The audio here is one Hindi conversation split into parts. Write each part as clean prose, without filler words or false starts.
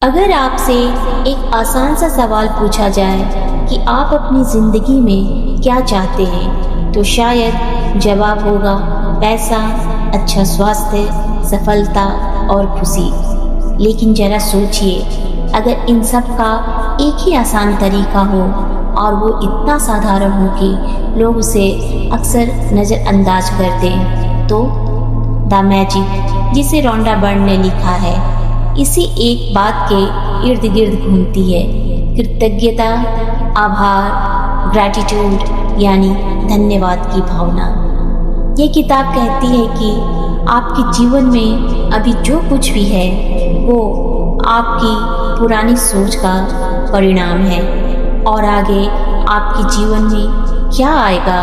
अगर आपसे एक आसान सा सवाल पूछा जाए कि आप अपनी ज़िंदगी में क्या चाहते हैं, तो शायद जवाब होगा पैसा, अच्छा स्वास्थ्य, सफलता और खुशी। लेकिन ज़रा सोचिए, अगर इन सब का एक ही आसान तरीका हो और वो इतना साधारण हो कि लोग उसे अक्सर नज़रअंदाज कर दें, तो द मैजिक, जिसे रोंडा बर्न ने लिखा है, इसी एक बात के इर्द गिर्द घूमती है। कृतज्ञता, आभार, ग्रैटिट्यूड यानी धन्यवाद की भावना। ये किताब कहती है कि आपके जीवन में अभी जो कुछ भी है वो आपकी पुरानी सोच का परिणाम है, और आगे आपके जीवन में क्या आएगा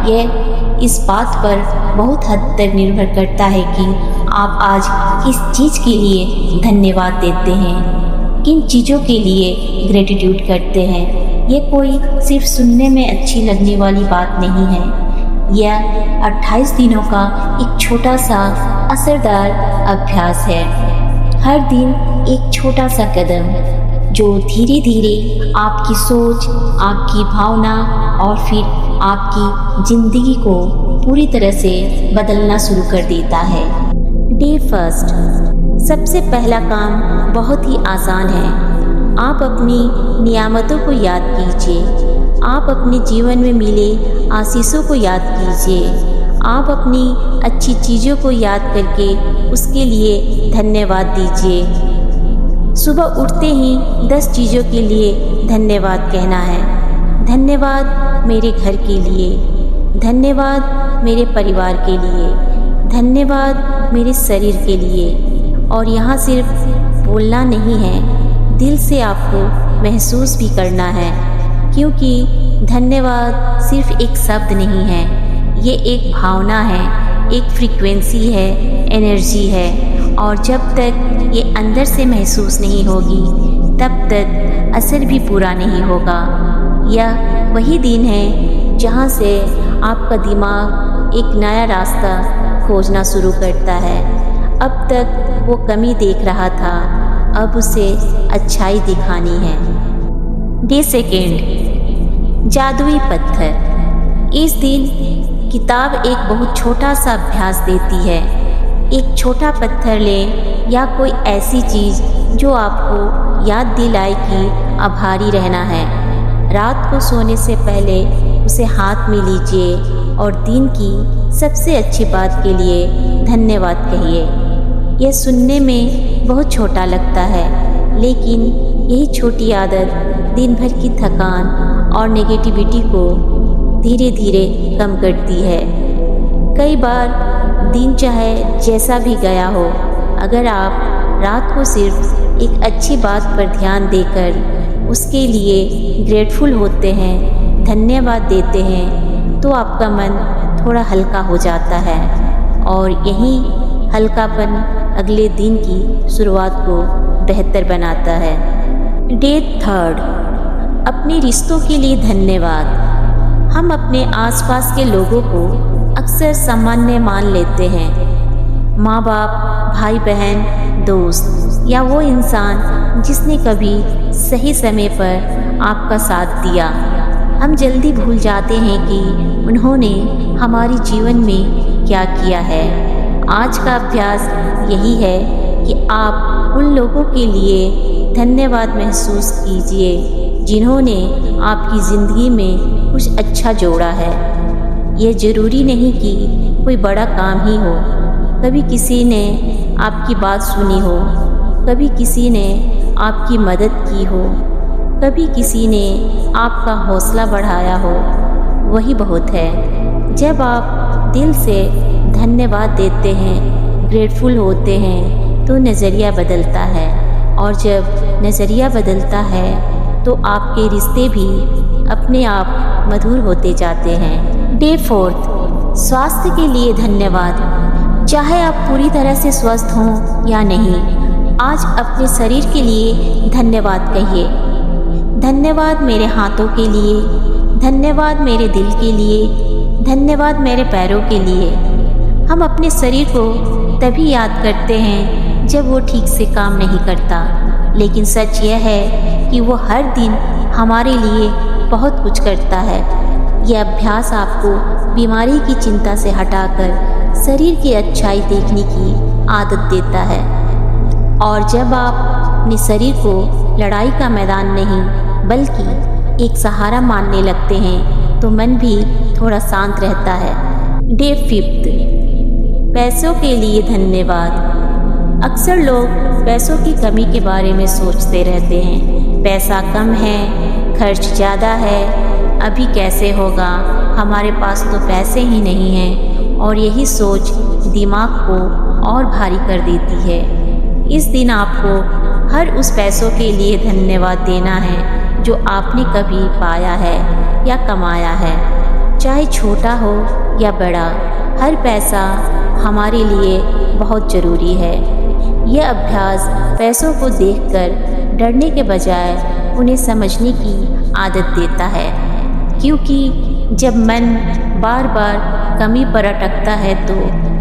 यह इस बात पर बहुत हद तक निर्भर करता है कि आप आज किस चीज़ के लिए धन्यवाद देते हैं, किन चीज़ों के लिए ग्रेटिट्यूड करते हैं। ये कोई सिर्फ सुनने में अच्छी लगने वाली बात नहीं है। यह 28 दिनों का एक छोटा सा असरदार अभ्यास है। हर दिन एक छोटा सा कदम जो धीरे धीरे आपकी सोच, आपकी भावना और फिर आपकी ज़िंदगी को पूरी तरह से बदलना शुरू कर देता है। Day first. सबसे पहला काम बहुत ही आसान है। आप अपनी नियामतों को याद कीजिए। आप अपने जीवन में मिले आशीषों को याद कीजिए। आप अपनी अच्छी चीज़ों को याद करके उसके लिए धन्यवाद दीजिए। सुबह उठते ही 10 चीज़ों के लिए धन्यवाद कहना है। धन्यवाद मेरे घर के लिए, धन्यवाद मेरे परिवार के लिए, धन्यवाद मेरे शरीर के लिए। और यहाँ सिर्फ बोलना नहीं है, दिल से आपको महसूस भी करना है, क्योंकि धन्यवाद सिर्फ एक शब्द नहीं है, ये एक भावना है, एक फ्रीक्वेंसी है, एनर्जी है। और जब तक ये अंदर से महसूस नहीं होगी तब तक असर भी पूरा नहीं होगा। यह वही दिन है जहाँ से आपका दिमाग एक नया रास्ता खोजना शुरू करता है। अब तक वो कमी देख रहा था, अब उसे अच्छाई दिखानी है। Day second. जादुई पत्थर। इस दिन किताब एक बहुत छोटा सा अभ्यास देती है। एक छोटा पत्थर लें या कोई ऐसी चीज़ जो आपको याद दिलाए कि आभारी रहना है। रात को सोने से पहले उसे हाथ में लीजिए और दिन की सबसे अच्छी बात के लिए धन्यवाद कहिए। यह सुनने में बहुत छोटा लगता है, लेकिन यही छोटी आदत दिन भर की थकान और नेगेटिविटी को धीरे धीरे कम करती है। कई बार दिन चाहे जैसा भी गया हो, अगर आप रात को सिर्फ एक अच्छी बात पर ध्यान देकर उसके लिए ग्रेटफुल होते हैं, धन्यवाद देते हैं, तो आपका मन थोड़ा हल्का हो जाता है और यही हल्कापन अगले दिन की शुरुआत को बेहतर बनाता है। Day third. अपने रिश्तों के लिए धन्यवाद। हम अपने आसपास के लोगों को अक्सर सामान्य मान लेते हैं। माँ बाप, भाई बहन, दोस्त या वो इंसान जिसने कभी सही समय पर आपका साथ दिया। हम जल्दी भूल जाते हैं कि उन्होंने हमारे जीवन में क्या किया है। आज का अभ्यास यही है कि आप उन लोगों के लिए धन्यवाद महसूस कीजिए जिन्होंने आपकी ज़िंदगी में कुछ अच्छा जोड़ा है। यह ज़रूरी नहीं कि कोई बड़ा काम ही हो। कभी किसी ने आपकी बात सुनी हो, कभी किसी ने आपकी मदद की हो, कभी किसी ने आपका हौसला बढ़ाया हो, वही बहुत है। जब आप दिल से धन्यवाद देते हैं, ग्रेटफुल होते हैं, तो नज़रिया बदलता है, और जब नज़रिया बदलता है तो आपके रिश्ते भी अपने आप मधुर होते जाते हैं। Day fourth. स्वास्थ्य के लिए धन्यवाद। चाहे आप पूरी तरह से स्वस्थ हों या नहीं, आज अपने शरीर के लिए धन्यवाद कहिए। धन्यवाद मेरे हाथों के लिए, धन्यवाद मेरे दिल के लिए, धन्यवाद मेरे पैरों के लिए। हम अपने शरीर को तभी याद करते हैं जब वो ठीक से काम नहीं करता, लेकिन सच यह है कि वो हर दिन हमारे लिए बहुत कुछ करता है। यह अभ्यास आपको बीमारी की चिंता से हटाकर शरीर की अच्छाई देखने की आदत देता है। और जब आप अपने शरीर को लड़ाई का मैदान नहीं बल्कि एक सहारा मानने लगते हैं तो मन भी थोड़ा शांत रहता है। डे 5, पैसों के लिए धन्यवाद। अक्सर लोग पैसों की कमी के बारे में सोचते रहते हैं। पैसा कम है, खर्च ज़्यादा है, अभी कैसे होगा, हमारे पास तो पैसे ही नहीं हैं, और यही सोच दिमाग को और भारी कर देती है। इस दिन आपको हर उस पैसों के लिए धन्यवाद देना है जो आपने कभी पाया है या कमाया है, चाहे छोटा हो या बड़ा। हर पैसा हमारे लिए बहुत ज़रूरी है। यह अभ्यास पैसों को देखकर डरने के बजाय उन्हें समझने की आदत देता है, क्योंकि जब मन बार बार कमी पर अटकता है तो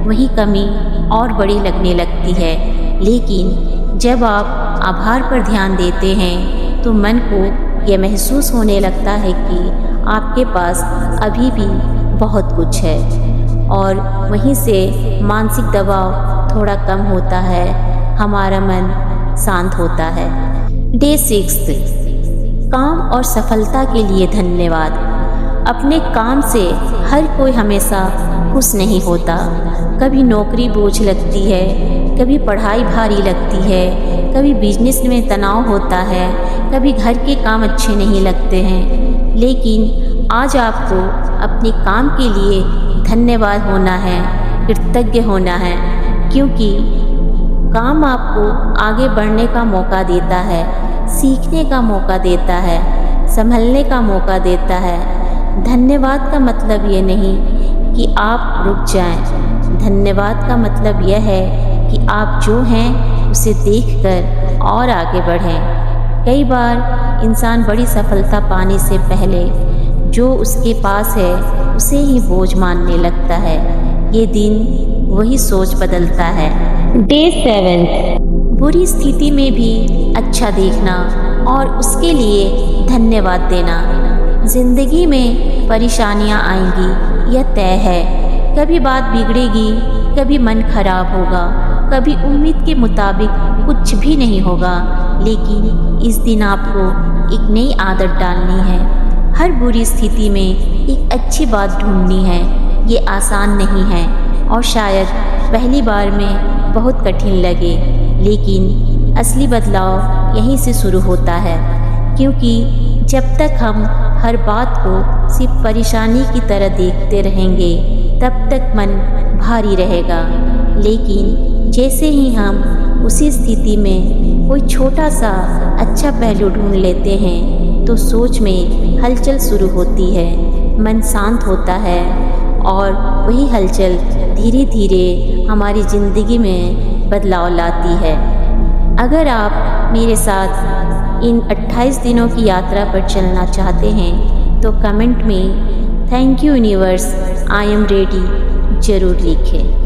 वही कमी और बड़ी लगने लगती है। लेकिन जब आप आभार पर ध्यान देते हैं तो मन को यह महसूस होने लगता है कि आपके पास अभी भी बहुत कुछ है, और वहीं से मानसिक दबाव थोड़ा कम होता है, हमारा मन शांत होता है। डे 6, काम और सफलता के लिए धन्यवाद। अपने काम से हर कोई हमेशा खुश नहीं होता। कभी नौकरी बोझ लगती है, कभी पढ़ाई भारी लगती है, कभी बिजनेस में तनाव होता है, कभी घर के काम अच्छे नहीं लगते हैं। लेकिन आज आपको अपने काम के लिए धन्यवाद होना है, कृतज्ञ होना है, क्योंकि काम आपको आगे बढ़ने का मौका देता है, सीखने का मौका देता है, संभलने का मौका देता है। धन्यवाद का मतलब ये नहीं कि आप रुक जाएं। धन्यवाद का मतलब यह है कि आप जो हैं उसे देखकर और आगे बढ़ें। कई बार इंसान बड़ी सफलता पाने से पहले जो उसके पास है उसे ही बोझ मानने लगता है। ये दिन वही सोच बदलता है। डे 7, बुरी स्थिति में भी अच्छा देखना और उसके लिए धन्यवाद देना। जिंदगी में परेशानियां आएंगी, यह तय है। कभी बात बिगड़ेगी, कभी मन खराब होगा, कभी उम्मीद के मुताबिक कुछ भी नहीं होगा। लेकिन इस दिन आपको एक नई आदत डालनी है। हर बुरी स्थिति में एक अच्छी बात ढूंढनी है। ये आसान नहीं है और शायद पहली बार में बहुत कठिन लगे, लेकिन असली बदलाव यहीं से शुरू होता है। क्योंकि जब तक हम हर बात को सिर्फ परेशानी की तरह देखते रहेंगे तब तक मन भारी रहेगा। लेकिन जैसे ही हम उसी स्थिति में कोई छोटा सा अच्छा पहलू ढूंढ लेते हैं तो सोच में हलचल शुरू होती है, मन शांत होता है, और वही हलचल धीरे धीरे हमारी ज़िंदगी में बदलाव लाती है। अगर आप मेरे साथ इन 28 दिनों की यात्रा पर चलना चाहते हैं तो कमेंट में thank you universe, I am ready ज़रूर लिखें।